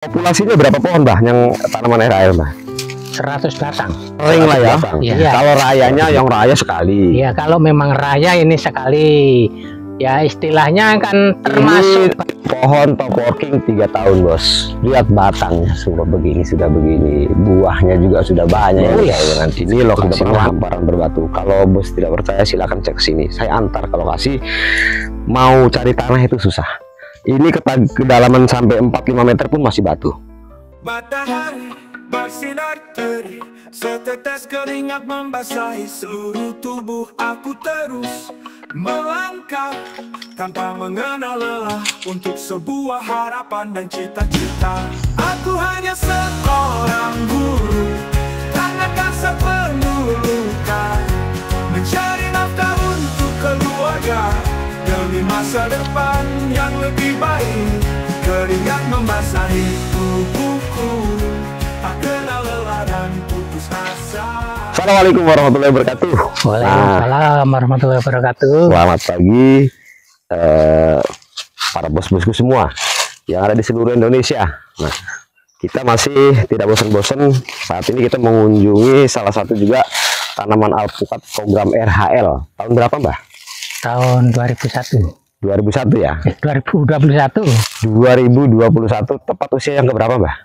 Populasinya berapa pohon, Mbah, yang tanaman air air, Mbah? 100 batang. Sering lah ya. Iya. Kalau rayanya yang raya sekali. Iya, kalau memang raya ini sekali. Ya istilahnya kan termasuk pohon top working 3 tahun, Bos. Lihat batangnya sudah begini, buahnya juga sudah banyak. Nanti ini lokasinya hamparan berbatu. Kalau Bos tidak percaya silahkan cek sini. Saya antar ke lokasi. Mau cari tanah itu susah. Ini kedalaman sampai 4-5 meter pun masih batu. Matahari bersinar terik, setetes keringat membasahi seluruh tubuh. Aku terus melangkah tanpa mengenal lelah untuk sebuah harapan dan cita-cita. Aku hanya seorang guru, tangan kasar penuh luka, mencari nafkah untuk keluarga demi masa depan yang lebih baik. Keringat membasahi tubuhku, tak kenal lelah dan putus asa. Assalamualaikum warahmatullahi wabarakatuh. Waalaikumsalam warahmatullahi wabarakatuh. Selamat pagi para bos-bosku semua yang ada di seluruh Indonesia. Nah, kita masih tidak bosan-bosan. Saat ini kita mengunjungi salah satu juga tanaman alpukat program RHL. Tahun berapa, Mbah? Tahun 2001. 2001 ya? 2021. 2021, tepat usia yang keberapa, Mbah?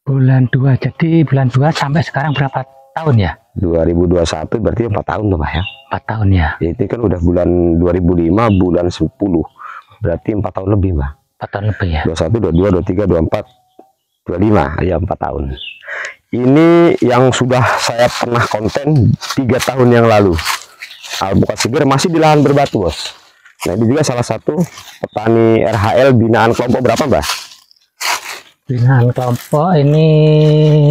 Bulan 2. Jadi bulan 2 sampai sekarang berapa tahun ya? 2021 berarti 4 tahun, Mbah ya? 4 tahun ya. Ini kan udah bulan 2005, bulan 10. Berarti 4 tahun lebih, Mbah. 4 tahun lebih ya. 21, 22, 23, 24, 25, ya 4 tahun. Ini yang sudah saya pernah konten 3 tahun yang lalu. Alpukat Siger masih di lahan berbatu, Bos. Nah, ini juga salah satu petani RHL binaan kelompok berapa, Mbah? Binaan kelompok ini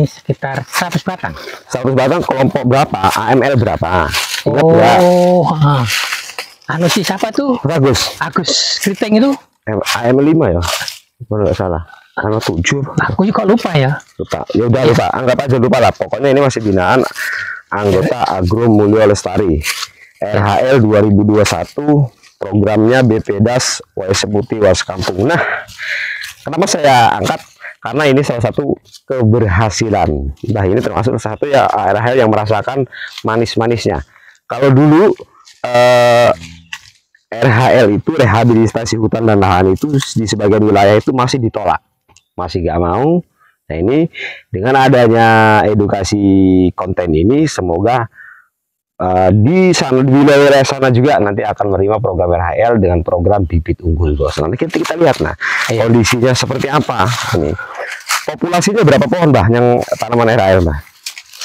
sekitar 100 batang. 100 batang, kelompok berapa? AML berapa? Ingat Oh, ya? anu si siapa tuh? Bagus. Agus Kriteng itu? AML 5 ya? Kalau nggak salah. Ano 7. Aku kok lupa ya. Lupa. Ya udah lupa. Anggap aja lupa lah. Pokoknya ini masih binaan anggota Agro Mulyo Lestari. RHL 2021. Programnya BPDAS WS Putih Was Kampung. Nah, kenapa saya angkat? Karena ini salah satu keberhasilan. Nah, ini termasuk salah satu ya RHL yang merasakan manis-manisnya. Kalau dulu RHL itu rehabilitasi hutan dan lahan itu di sebagian wilayah itu masih ditolak, masih gak mau. Nah, ini dengan adanya edukasi konten ini, semoga di sana, di wilayah sana juga nanti akan menerima program RHL dengan program bibit unggul, Bos. Nanti kita lihat kondisinya seperti apa. Ini populasinya berapa pohon, Mbah, yang tanaman RHL, Mbah?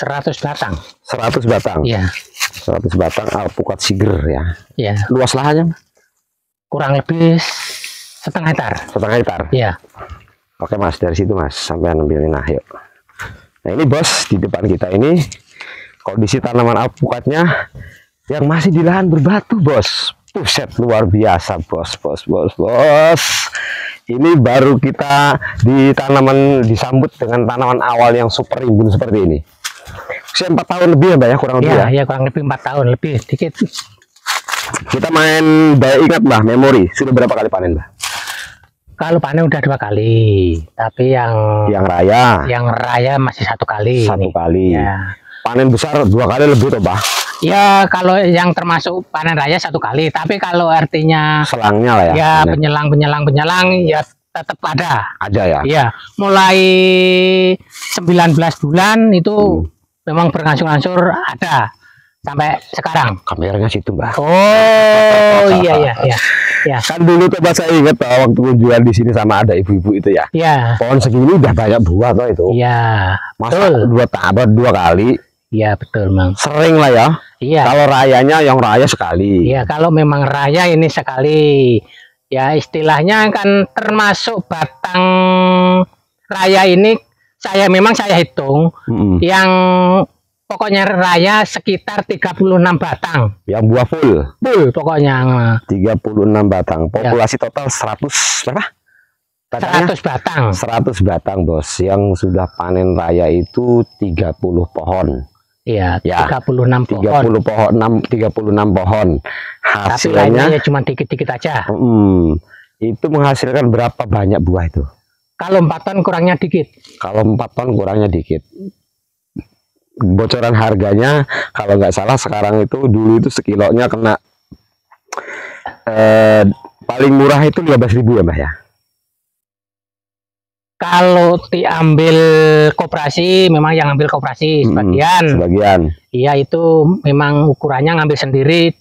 100 batang. 100 batang. Iya. 100 batang alpukat Siger ya. Iya. Luas lahannya, Mbah? Kurang lebih setengah hektar. Setengah hektar. Iya. Oke, Mas, dari situ, Mas, sampai ambilin. Nah, yuk. Nah, ini, Bos, di depan kita ini kondisi tanaman alpukatnya yang masih di lahan berbatu, Bos. Buset, luar biasa, Bos. Ini baru kita disambut dengan tanaman awal yang super rimbun seperti ini. Usia 4 tahun lebih ya, Mbak ya, kurang lebih ya? Iya, kurang lebih 4 tahun lebih dikit. Kita main daya ingat, Mbah, memori. Sudah berapa kali panen, Mbah? Kalau panen udah 2 kali, tapi yang raya masih 1 kali. 1 kali. Ya. Panen besar 2 kali lebih toh, Mbah? Ya, kalau yang termasuk panen raya 1 kali, tapi kalau artinya selangnya lah ya. Ya, penyelang ya tetap ada. Ada ya? Iya, mulai 19 bulan itu memang berangsur-angsur ada sampai sekarang. Kameranya situ, Mbah. Oh, iya. Kan dulu coba saya ingat waktu kunjungan di sini sama ada ibu-ibu itu ya. Iya. Pohon segini udah banyak buah toh itu. Iya. Masa 2 kali? Iya, betul, Mang. Sering lah ya. Iya. Kalau rayanya yang raya sekali. Iya, kalau memang raya ini sekali. Ya, istilahnya kan termasuk batang raya ini saya hitung yang pokoknya raya sekitar 36 batang. Yang buah full Pokoknya 36 batang. Populasi total 100 berapa? 100 batang. 100 batang, Bos. Yang sudah panen raya itu 30 pohon. Iya, ya, 36 pohon. 36 pohon. Hasilnya ya cuma dikit-dikit aja. Itu menghasilkan berapa banyak buah itu? Kalau 4 ton kurangnya dikit. Kalau 4 ton kurangnya dikit. Bocoran harganya kalau nggak salah sekarang itu, dulu itu sekilonya kena paling murah itu 15.000 ya Mbah ya. Kalau diambil koperasi, memang yang ambil koperasi sebagian. Sebagian. Iya, itu memang ukurannya ngambil sendiri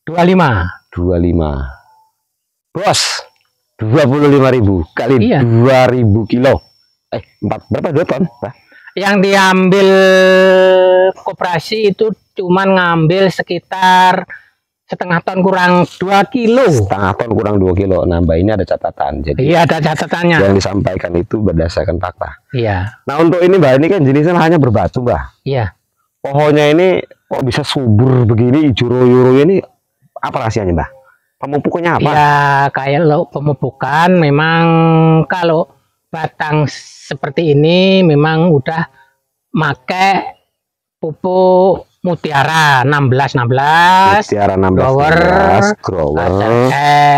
25. 25. Bos, 25.000 kali 2.000 kilo. 4 berapa 2 ton? Bah? Yang diambil koperasi itu cuman ngambil sekitar setengah ton kurang 2 kilo. Setengah ton kurang 2 kilo. Nah, Mbak, ini ada catatan. Jadi iya, ada catatannya. Yang disampaikan itu berdasarkan fakta. Iya. Nah, untuk ini Mbak, ini kan jenisnya hanya berbatu, Mbak. Iya. Pohonnya ini kok bisa subur begini, hijau royo ini, apa rahasianya Mbak? Pemupukannya apa? Ya, kayak lo pemupukan memang kalau batang seperti ini memang udah make pupuk Mutiara 16 Mutiara 16 grower,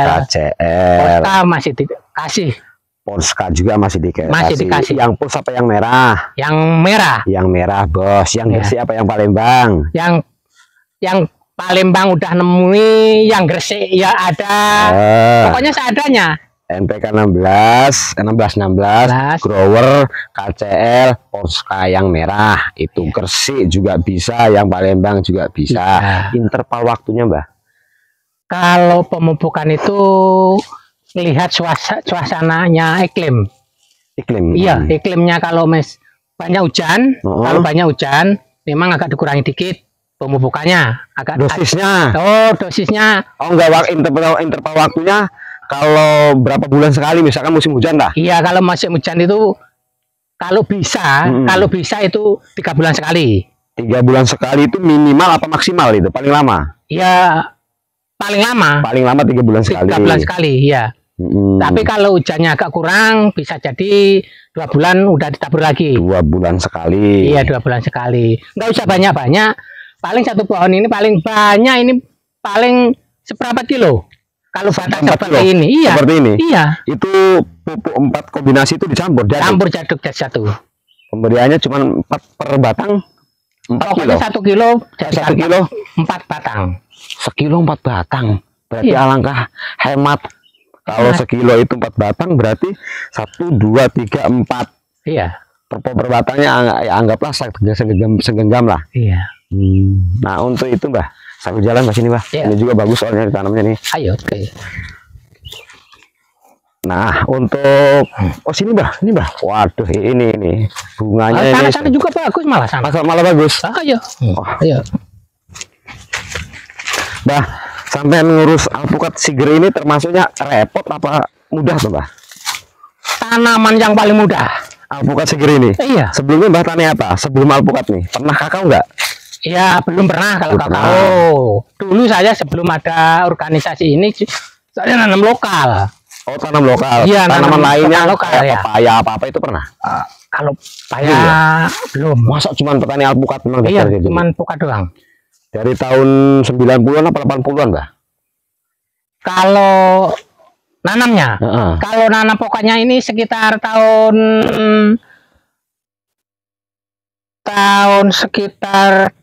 KCL. Polska masih dikasih. Polska juga masih dikasih. Yang pus apa yang merah? Yang merah. Yang merah, Bos. Yang bersih apa yang Palembang? Yang Palembang udah nemui, yang Gresik ya ada. Pokoknya seadanya. NPK 16 grower, KCL, Polska yang merah itu Gresik juga bisa, yang Palembang juga bisa. Interval waktunya Mbah? Kalau pemupukan itu lihat suasananya iklim. Iya, iklimnya kalau banyak hujan, kalau banyak hujan memang agak dikurangi dikit pemupukannya. Dosisnya enggak, interval waktunya. Kalau berapa bulan sekali, misalkan musim hujan dah? Iya, kalau musim hujan itu kalau bisa itu 3 bulan sekali. 3 bulan sekali itu minimal apa maksimal itu? Paling lama? Iya, paling lama. Paling lama 3 bulan sekali. 3 bulan sekali, iya. Tapi kalau hujannya agak kurang, bisa jadi 2 bulan udah ditabur lagi. 2 bulan sekali. Iya, 2 bulan sekali. Nggak usah banyak-banyak. Paling satu pohon ini paling banyak ini paling seberapa kilo? Kalau batang seperti ini, iya. Seperti ini? Iya. Itu pupuk 4 kombinasi itu dicampur? Campur jaduk jadi 1. Pemberiannya cuma 4 per batang? 4 kilo? 1 kilo, 1 kilo 4 batang. Sekilo 4 batang? Berarti alangkah hemat. Kalau sekilo itu 4 batang, berarti 1, 2, 3, 4. Iya. Per batangnya anggaplah segenggam lah. Iya. Nah, untuk itu Mbah, sambil jalan Mbah sini Mbah. Ini juga bagus soalnya ditanamnya nih. Ayo, oke. Nah, untuk sini Mbah, ini Mbah. Waduh, ini bunganya ini. Sana juga bagus malah sana. Malah bagus. Ayo. Ayo. Mbah, sampai ngurus alpukat siger ini termasuknya repot apa mudah tuh Mbah? Tanaman yang paling mudah. Alpukat siger ini. Iya. Sebelumnya Mbah tani apa? Sebelum alpukat nih, pernah kakao nggak? Iya, belum pernah kalau kakao. Dulu saya sebelum ada organisasi ini, saya nanam lokal. Oh, tanam lokal. Iya, tanaman lainnya lokal ya. Papaya apa itu pernah? Kalau papaya belum. Masa cuma petani alpukat memang? Iya, cuma alpukat doang. Dari tahun 90-an apa 80-an, Mbah? Kalau nanamnya, kalau nanam pokoknya ini sekitar tahun sekitar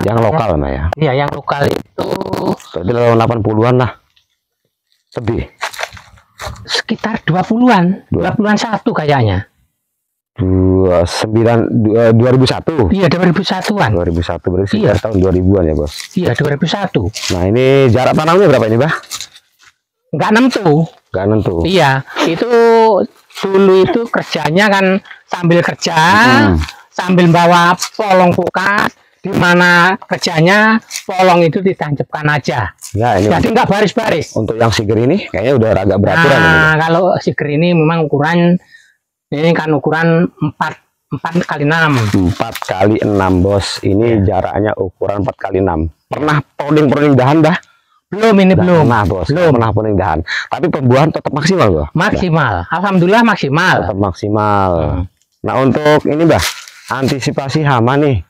yang lokal Mbak ya? Iya, yang lokal itu berarti tahun 80-an lah. Lebih. Sekitar 20-an. 20-an kayaknya. 2001. Iya, 2001-an. 2001 berarti sekitar tahun 2000-an ya, Bos. Iya, 2001. Nah, ini jarak tanamnya berapa ini, Mbah? Enggak nentu. Enggak nentu. Iya, itu dulu itu kerjanya kan sambil kerja, sambil bawa polong kulkas, di mana kerjanya polong itu ditancapkan aja. Ya, ini jadi nggak baris-baris. Untuk yang siger ini kayaknya udah agak beraturan. Nah, kalau siger ini memang ukuran ini kan ukuran 4 kali 6. 4 kali 6, Bos. Ini jaraknya ukuran 4 kali 6. Pernah pruning dahan, Mbah? Belum, ini belum. Nah, Bos. Belum pernah pruning dahan. Tapi pembuahan tetap maksimal, Bos. Maksimal. Alhamdulillah maksimal. Tetap maksimal. Nah, untuk ini, Mbah, antisipasi hama nih.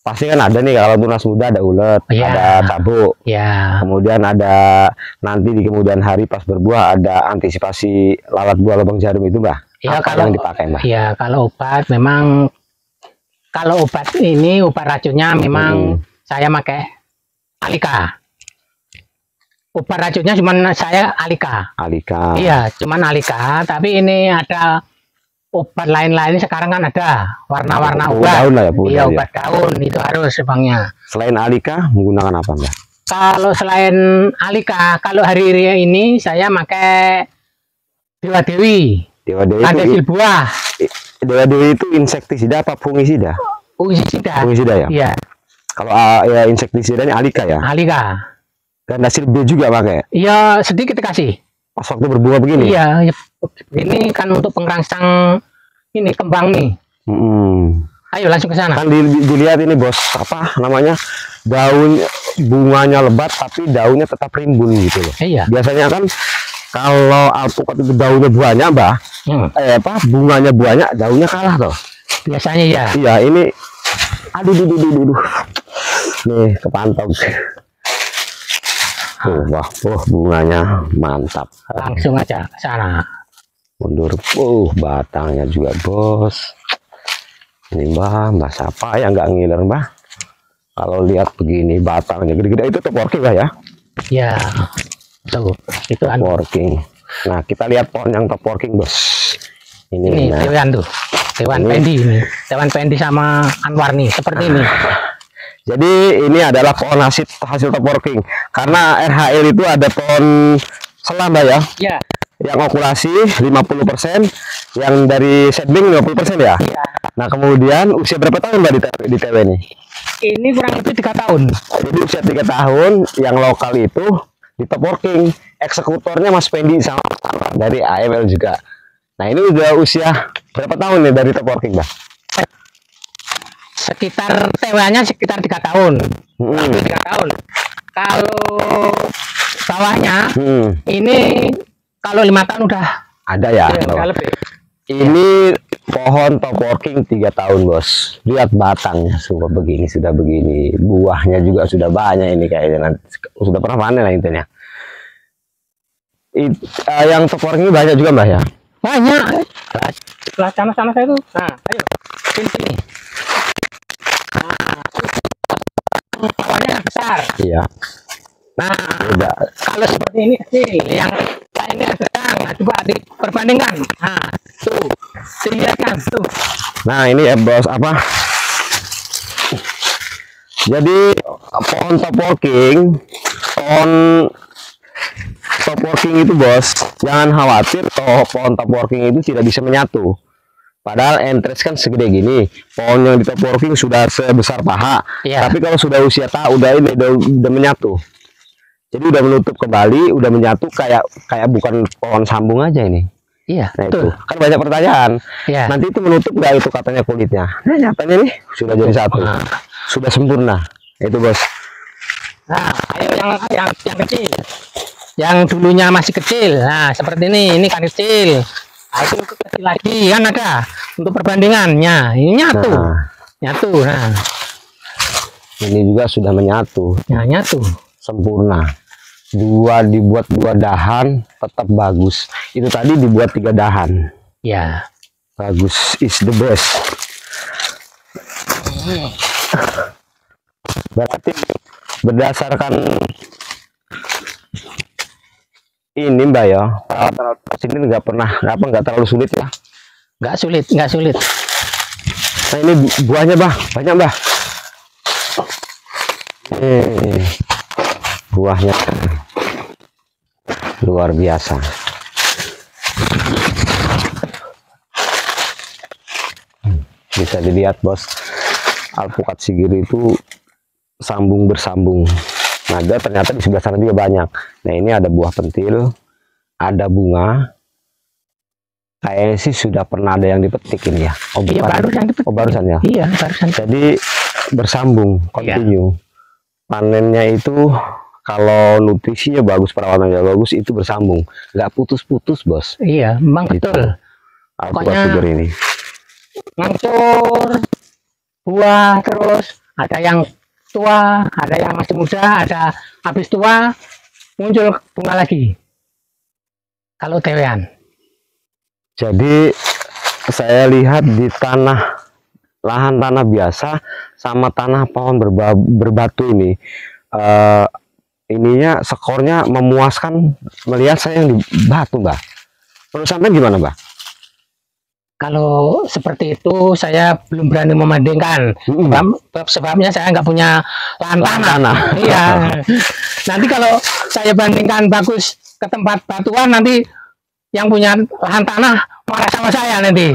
pasti kan ada nih kalau tunas muda ada ulet, Ya. ada cabuk. Ya. Kemudian ada nanti di kemudian hari pas berbuah ada antisipasi lalat buah lubang jarum itu, Mbah. Ya, Apa kalau yang dipakai, Mbah? ya kalau obat memang kalau obat ini obat racunnya memang saya pakai Alika. Obat racunnya cuman saya Alika. Alika. Iya, cuman Alika, tapi ini ada obat lain-lain sekarang kan ada warna-warna Pupuk obat. daun lah ya, pupuk Iya, daun ya. obat daun itu harus bangnya. Selain Alika menggunakan apa, Mbah? Kalau selain Alika, kalau hari ini saya pakai Dewa Dewi. Dewa Dewi Kandesil itu, buah. Dewa Dewi itu insektisida apa fungisida? Fungisida. Fungisida ya. Iya, Kalau ya insektisidanya Alika ya. Alika. Kandesil B juga pakai. Iya, sedikit kasih. Pas waktu berbuah begini. Iya, ini kan untuk pengerangsang ini kembang nih. Ayo langsung ke sana. Kan dilihat ini bos, apa namanya, daun bunganya lebat tapi daunnya tetap rimbun gitu loh. Iya. Biasanya kan kalau alpukat itu daunnya banyak, Mbah, bunganya banyak, daunnya kalah toh. Biasanya ya. Iya, ini aduh. Nih kepantau. Wah, bunganya mantap. Langsung aja ke sana. Mundur. Batangnya juga, Bos. Ini Mbah siapa yang nggak ngiler, Mbah? Kalau lihat begini batangnya gede-gede itu top working, Mbah ya? Ya. Tuh, itu Top working. Nah, kita lihat pohon yang top working, Bos. ini nah. Dewan tuh. Dewan Ini. Pendi ini. Dewan Pendi sama Anwar nih, seperti ini. Jadi ini adalah pohon hasil top working. Karena RHL itu ada pohon selam, Mbah ya? Ya. Yang okulasi 50%, yang dari seedling 50% ya? Ya. Nah, kemudian usia berapa tahun, Mbak, di TW ini? Ini kurang lebih 3 tahun. Jadi usia 3 tahun, yang lokal itu di top working. Eksekutornya Mas Pendi sama dari AML juga. Nah, ini udah usia berapa tahun nih dari top working, Mbak? Sekitar TW-nya sekitar 3 tahun. 3 tahun. Kalau bawahnya ini kalau 5 tahun udah ada ya? udah lebih. Ini pohon top working 3 tahun, Bos. Lihat batangnya sudah begini. Buahnya juga sudah banyak ini kayaknya, nanti sudah pernah panen lah intinya. Yang top working banyak juga, Mbah ya? Banyak. Sebelah sana saya itu. Nah, ayo. Sini. Nah, bawahnya besar. Iya. Nah, Udah. kalau seperti ini kecil, yang lainnya sedang. Nah, coba diperbandingkan. Nah, tuh, dilihatkan tuh. Nah, ini ya, Bos, apa? Jadi pohon top working itu, Bos, jangan khawatir toh pohon top working itu tidak bisa menyatu. Padahal entres kan segede gini, pohon yang di top working sudah sebesar paha. Iya. Tapi kalau sudah usia udah menyatu. Jadi udah menutup kembali, udah menyatu kayak bukan pohon sambung aja ini. Iya, Nah, betul. itu kan banyak pertanyaan. Iya. Nanti itu menutup nggak itu katanya kulitnya? Nah, nyatanya nih sudah jadi satu, Nah. sudah sempurna. Itu, Bos. Nah, ayo yang kecil. Yang dulunya masih kecil. Nah, seperti ini kan kecil. Nah, itu kecil lagi kan ada untuk perbandingannya. Ini nyatu. Nah, Nyatu. Nah, ini juga sudah menyatu, nyatu. sempurna. Dibuat 2 dahan tetap bagus. Itu tadi dibuat 3 dahan. Ya. Bagus is the best. Berarti berdasarkan ini, Mbak ya, sini nggak terlalu sulit ya. Nggak sulit. Nah, ini buahnya, Mbah, banyak, Mbah. Buahnya luar biasa. Bisa dilihat, Bos, alpukat sigiri itu sambung bersambung. Nah, ternyata di sebelah sana juga banyak. Nah, ini ada buah pentil, ada bunga. Kayaknya sih sudah pernah ada yang dipetik ini ya. Iya, barusan dipetik. Barusan ya. Iya, barusan. Jadi bersambung, continue. Panennya itu kalau nutrisinya bagus, perawatannya bagus, itu bersambung, nggak putus-putus, Bos. Iya, memang Gitu. betul. Alpukat Pokoknya sigiri ini. ngancur buah terus Ada yang tua, ada yang masih muda, ada habis tua muncul bunga lagi. Kalau tewean. Jadi saya lihat di lahan tanah biasa sama tanah pohon berbatu ini, ininya skornya memuaskan melihat saya yang di batu, Mbak. Menurut sampean gimana, Mbak? Kalau seperti itu saya belum berani membandingkan. Sebabnya saya nggak punya lahan tanah. Iya. Nanti kalau saya bandingkan bagus ke tempat batuan, nanti yang punya lahan tanah marah sama saya nanti.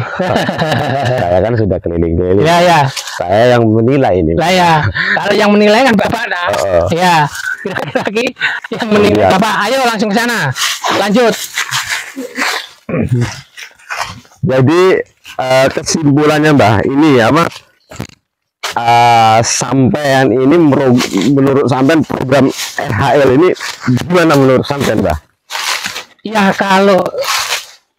Saya kan sudah keliling-keliling. Ya, ya. Saya yang menilai ini. Lah ya. Kalau yang menilai kan Bapak dah. Ya. Lagi yang menilai Bapak. Ayo langsung ke sana. Lanjut. Jadi kesimpulannya, Mbah, ini apa? Sampean ini menurut sampean program RHL ini gimana menurut sampean, Mbah? Ya kalau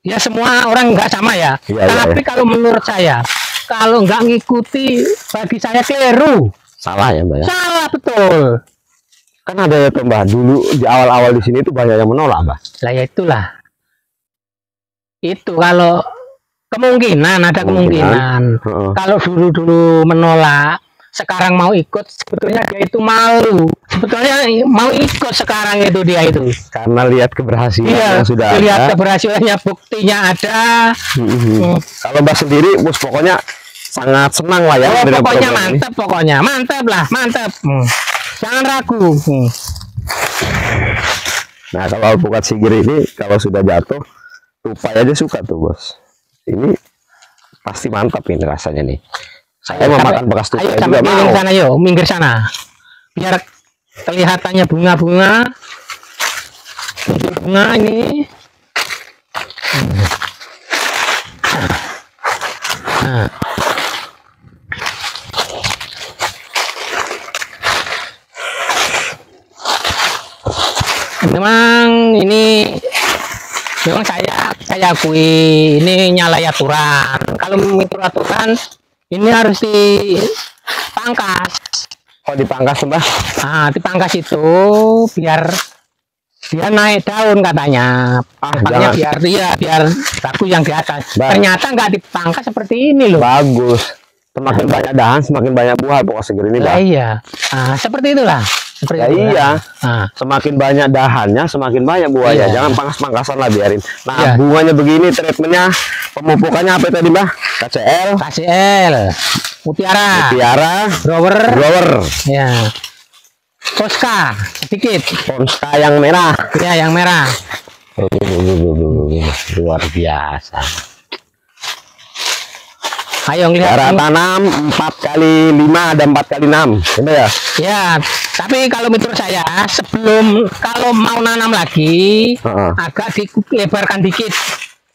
ya semua orang nggak sama ya. Tapi kalau menurut saya, kalau nggak ngikuti bagi saya keliru. Salah ya, Mbah ya? Salah betul. Kan ada ya, Mbah, dulu di awal-awal di sini itu banyak yang menolak, Mbah. Lah ya itulah. Itu kalau kemungkinan ada kemungkinan. Kalau dulu menolak, sekarang mau ikut, sebetulnya dia itu malu. Sebetulnya mau ikut sekarang itu dia itu. Karena lihat keberhasilan yang sudah lihat ada. Keberhasilannya, buktinya ada. Kalau Mbak sendiri, Bos, pokoknya sangat senang lah ya. Pokoknya mantep, pokoknya mantep lah, mantep. Jangan ragu. Nah, kalau alpukat sigir ini kalau sudah jatuh, tupai aja suka tuh, Bos. Ini pasti mantap ini rasanya nih. Saya mau makan bekas tupai juga mau. Sana, yuk, minggir sana. Biar kelihatannya bunga-bunga. Bunga ini. Nah. Memang saya akui ini nyalahi aturan. Kalau mengikuti aturan ini harus dipangkas. Oh, dipangkas, Mbah? Nah, dipangkas itu biar dia naik daun katanya. Pangkasnya biar bagus yang di atas. Ternyata nggak dipangkas seperti ini loh. Bagus. Semakin banyak dahan, semakin banyak buah pokok seger ini, Mbah. Iya. Nah, seperti itulah. Ya iya, semakin banyak dahannya, semakin banyak buahnya. Jangan pangkas-pangkasan lah, biarin. Nah, bunganya begini, treatmentnya, pemupukannya apa tadi, Mbah? KCL, Mutiara, Grower, ya, Ponska, sedikit. Ponska yang merah. Ya, yang merah. Luar biasa. Ayo lihat. Cara tanam 4x5 ada 4x6, ya? Ya. Tapi kalau menurut saya kalau mau nanam lagi agak dilebarkan dikit.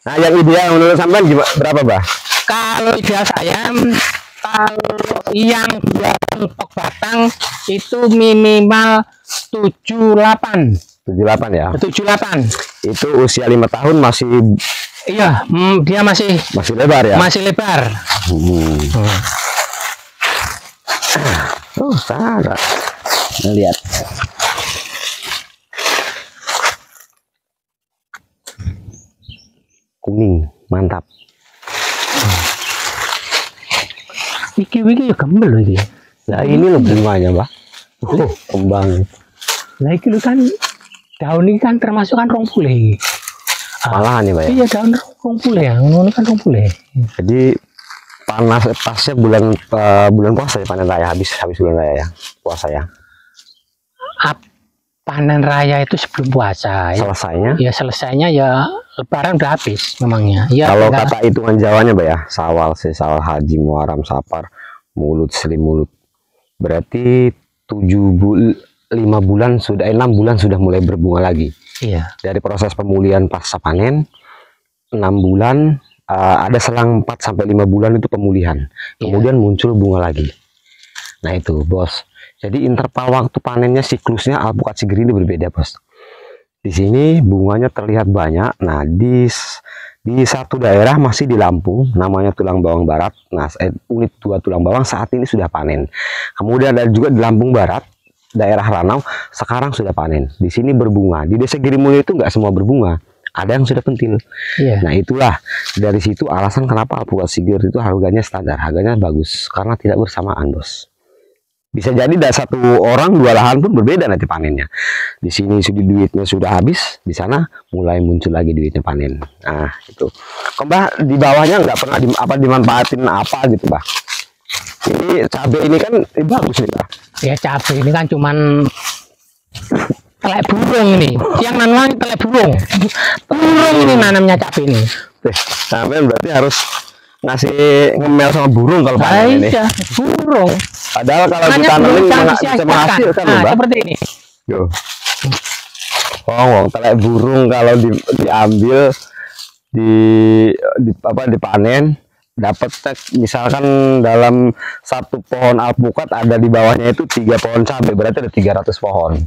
Nah, yang ideal menurut sampean berapa, Mbah? Kalau ideal saya, kalau yang untuk batang itu minimal 78. 78 ya? 78. Itu usia 5 tahun masih. Iya, dia masih lebar ya? Masih lebar. Oh, salah. Lihat. Kuning, mantap. Iki ya gembel loh ini. Nah, ini loh bunganya, Mbak. Kembang. Nah, iki lo kan daun ini kan termasuk kan rompule. Malahan ya, Mbak ya? Iya, daun rompule ya. Ini kan rompule. Jadi pasnya bulan puasa ya, panen raya, habis bulan raya ya, puasa ya. Panen raya itu sebelum puasa ya. Selesainya? Ya selesainya ya lebaran udah habis memangnya. Ya, kalau kata hitungan Jawanya, Mbak ya, Sawal, Sesal, Haji, Muharram, Sapar, Mulut, Selim, Mulut. Berarti 5 bulan sudah 6 bulan sudah mulai berbunga lagi. Iya. Dari proses pemulihan pasca panen 6 bulan, ada selang 4 sampai 5 bulan itu pemulihan. Kemudian muncul bunga lagi. Nah, itu, Bos. Jadi interval waktu panennya, siklusnya alpukat sigir ini berbeda, Bos. Di sini bunganya terlihat banyak. Nah, di Di satu daerah masih di Lampung, namanya Tulang Bawang Barat. Nah, unit 2 Tulang Bawang saat ini sudah panen. Kemudian ada juga di Lampung Barat, daerah Ranau, sekarang sudah panen. Di sini berbunga. Di Desa Girimulyo itu nggak semua berbunga, ada yang sudah pentil. Nah, itulah dari situ alasan kenapa alpukat Sigir itu harganya standar, harganya bagus karena tidak bersamaan, bos. Bisa jadi dari satu orang 2 lahan pun berbeda nanti panennya. Di sini duitnya sudah habis, di sana mulai muncul lagi duitnya panen. Nah, itu. Mbah, di bawahnya nggak pernah dimanfaatin apa gitu, Mbah. Ini cabai ini kan bagus nih, Mbah. Ya, cabai ini kan cuman telek burung ini. Yang nanam telek burung. Burung ini nanamnya cabai ini. Sampai berarti harus ngasih ngemel sama burung kalau panen ini. Burung. Padahal kalau ditanemin bisa menghasilkan, nah, Mbak. Seperti ini. Yo. Telek burung kalau diambil dipanen dapat misalkan dalam satu pohon alpukat ada di bawahnya itu 3 pohon cabai, berarti ada 300 pohon.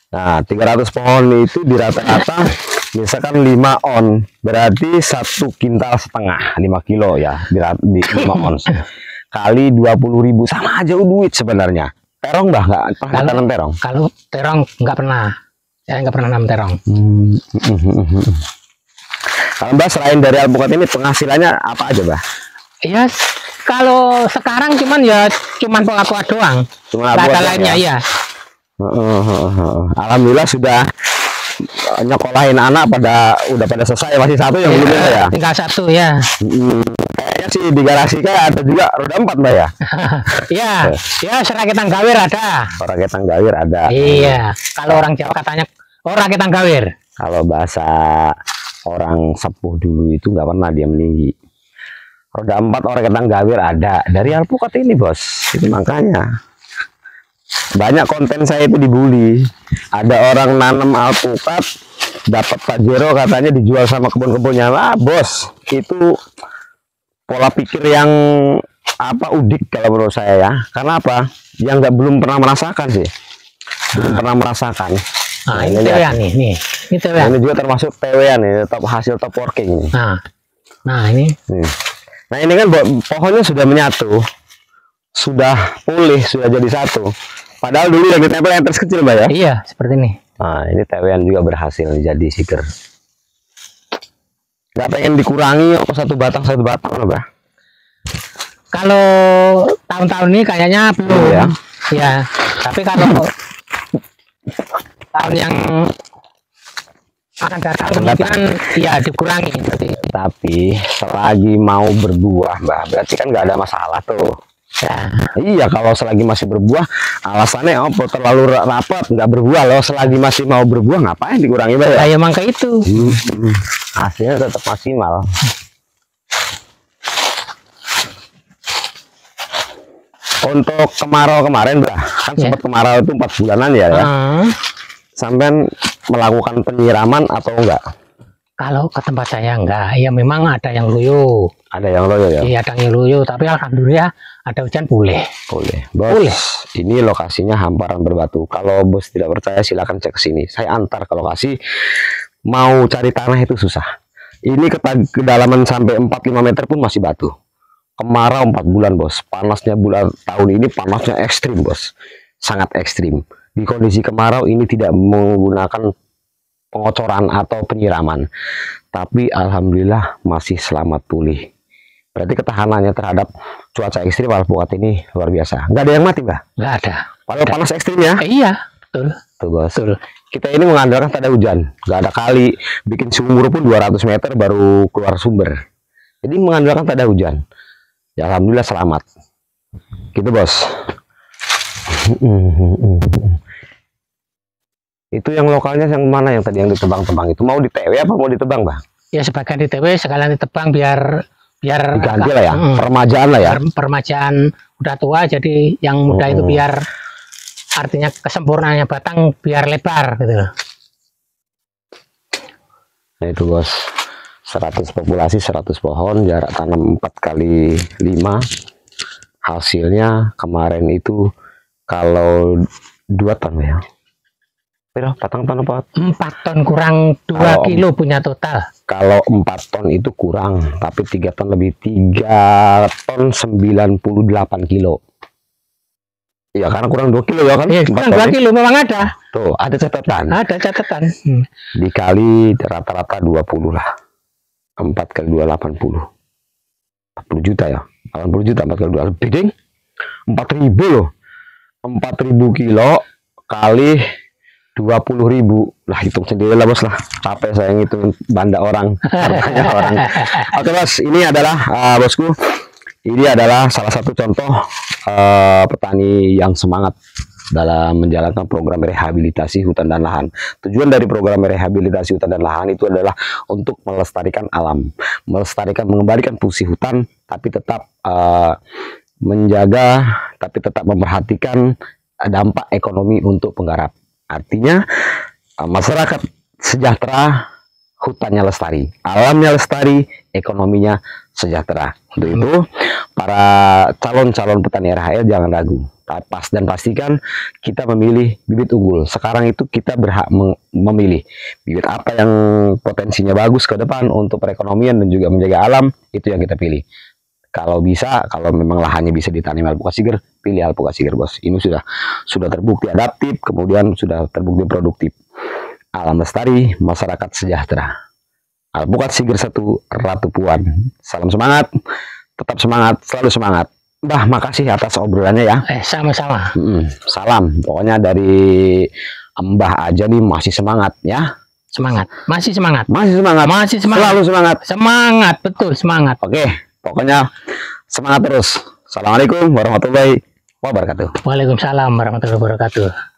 Nah, 300 pohon itu di rata-rata misalkan 5 on, berarti 1,5 kintal, 5 kilo ya, di 5 ons. Kali 20.000 sama aja duit sebenarnya. Terong, Mbah, nggak pernah tanam terong? Kalau terong nggak pernah. Saya nggak pernah nanam terong. Kalau Mbah selain dari alpukat ini penghasilannya apa aja, Mbah? Ya, kalau sekarang cuman alpukat doang. Cuma alpukat alpukat lainnya ya. Alhamdulillah sudah nyekolahin anak udah pada selesai, masih satu yang belum ya? Tinggal satu ya. Kayaknya sih di garasi kayak ada juga roda 4, Mbak ya? Ya Rakitan Gawir ada. Rakitan Gawir ada. Iya, kalau orang Jawa katanya Rakitan Gawir. Kalau bahasa orang sepuh dulu itu nggak pernah dia meninggi. Roda 4 Rakitan Gawir ada. Dari alpukat ini, bos. Itu makanya banyak konten saya itu dibully. Ada orang nanam alpukat dapat Pajero katanya dijual sama kebun-kebunnya. Bos, itu pola pikir yang udik kalau menurut saya ya. Karena apa? Yang belum pernah merasakan sih. Belum pernah merasakan. Nah, ini TWA nih. Ini TWA. Ini juga termasuk TWA nih, hasil top working. Nah ini. Nah, ini kan pohonnya sudah menyatu. Sudah pulih, sudah jadi satu. Padahal dulu yang ditempel yang kecil, Mbak ya? Iya, seperti ini. Nah, ini TWN juga berhasil jadi Sigir. Nggak pengen dikurangi satu batang, Mbak? Kalau tahun-tahun ini kayaknya belum. Ya, tapi kalau tahun yang akan datang kemungkinan ya dikurangi. Tapi selagi mau berbuah, Mbak, berarti kan nggak ada masalah tuh. Ya. Iya, kalau selagi masih berbuah, alasannya terlalu rapat nggak berbuah loh. Selagi masih mau berbuah, ngapain dikurangi, Mbak? Ya emang kayak itu. Hasilnya tetap maksimal. Untuk kemarau kemarin, Mbak, kan sempat kemarau itu 4 bulanan ya. Sampai melakukan penyiraman atau enggak? Kalau ke tempat saya enggak, ya memang ada yang loyo. Ada yang loyo ya? Iya, ada yang loyo, tapi alhamdulillah ada hujan boleh. Bos, boleh. Ini lokasinya hamparan berbatu. Kalau bos tidak percaya silakan cek ke sini. Saya antar ke lokasi. Mau cari tanah itu susah. Ini kedalaman sampai 4-5 meter pun masih batu. Kemarau 4 bulan, bos. Panasnya tahun ini panasnya ekstrim, bos. Sangat ekstrim. Di kondisi kemarau ini tidak menggunakan pengocoran atau penyiraman, tapi alhamdulillah masih selamat pulih. Berarti ketahanannya terhadap cuaca ekstrim alpukat ini luar biasa. Nggak ada yang mati, Mbak? Nggak ada. Padahal panas ekstrim ya? Iya, betul. Tuh, bos. Betul. Kita ini mengandalkan tak ada hujan, nggak ada kali, bikin sumur pun 200 meter baru keluar sumber. Jadi mengandalkan tak ada hujan. Ya alhamdulillah selamat. Gitu, bos. Itu yang lokalnya yang mana yang tadi yang ditebang-tebang itu? Mau di TW apa mau ditebang, Bang? Ya sebagian di TW, sekalian ditebang biar diganti lah ya, permajaan lah ya. Permajaan udah tua, jadi yang muda itu biar artinya kesempurnaannya batang biar lebar gitu. Nah itu, bos. 100 populasi 100 pohon, jarak tanam 4 kali 5. Hasilnya kemarin itu kalau 2 ton ya. Piro, 4 ton apa? 4 ton kurang 2 kilo punya total. Kalau 4 ton itu kurang, tapi 3 ton lebih. 3 ton 98 kilo. Iya, karena kurang 2 kilo ya kan? Iya, kurang 2 kilo memang ada. Tuh, ada catatan. Ada catatan. Dikali rata-rata 20 lah. 4 kali 2, 80. 40 juta ya. 80 juta 4 kali 2. Lebih ding. 4.000 loh. 4.000 kilo kali 20.000 lah, hitung sendiri lah bos lah, capek saya ngitung banda orang, hartanya orang. Oke bos, ini adalah bosku, ini adalah salah satu contoh petani yang semangat dalam menjalankan program rehabilitasi hutan dan lahan. Tujuan dari program rehabilitasi hutan dan lahan itu adalah untuk melestarikan alam, melestarikan, mengembalikan fungsi hutan, tapi tetap menjaga, tapi tetap memperhatikan dampak ekonomi untuk penggarap. Artinya masyarakat sejahtera, hutannya lestari, alamnya lestari, ekonominya sejahtera. Untuk itu para calon-calon petani RHL jangan ragu, dan pastikan kita memilih bibit unggul. Sekarang itu kita berhak memilih bibit apa yang potensinya bagus ke depan untuk perekonomian dan juga menjaga alam, itu yang kita pilih. Kalau bisa, kalau memang lahannya bisa ditanam alpukat siger, pilih alpukat siger bos. Ini sudah terbukti adaptif, kemudian sudah terbukti produktif. Alam lestari, masyarakat sejahtera. Alpukat siger 1, Ratu Puan. Salam semangat, tetap semangat, selalu semangat. Mbah, makasih atas obrolannya ya. Sama-sama. Salam, pokoknya dari Mbah aja nih masih semangat ya. Semangat, masih semangat. Masih semangat. Masih semangat. Selalu semangat. Semangat, betul semangat. Oke. Pokoknya semangat terus. Assalamualaikum warahmatullahi wabarakatuh. Waalaikumsalam warahmatullahi wabarakatuh.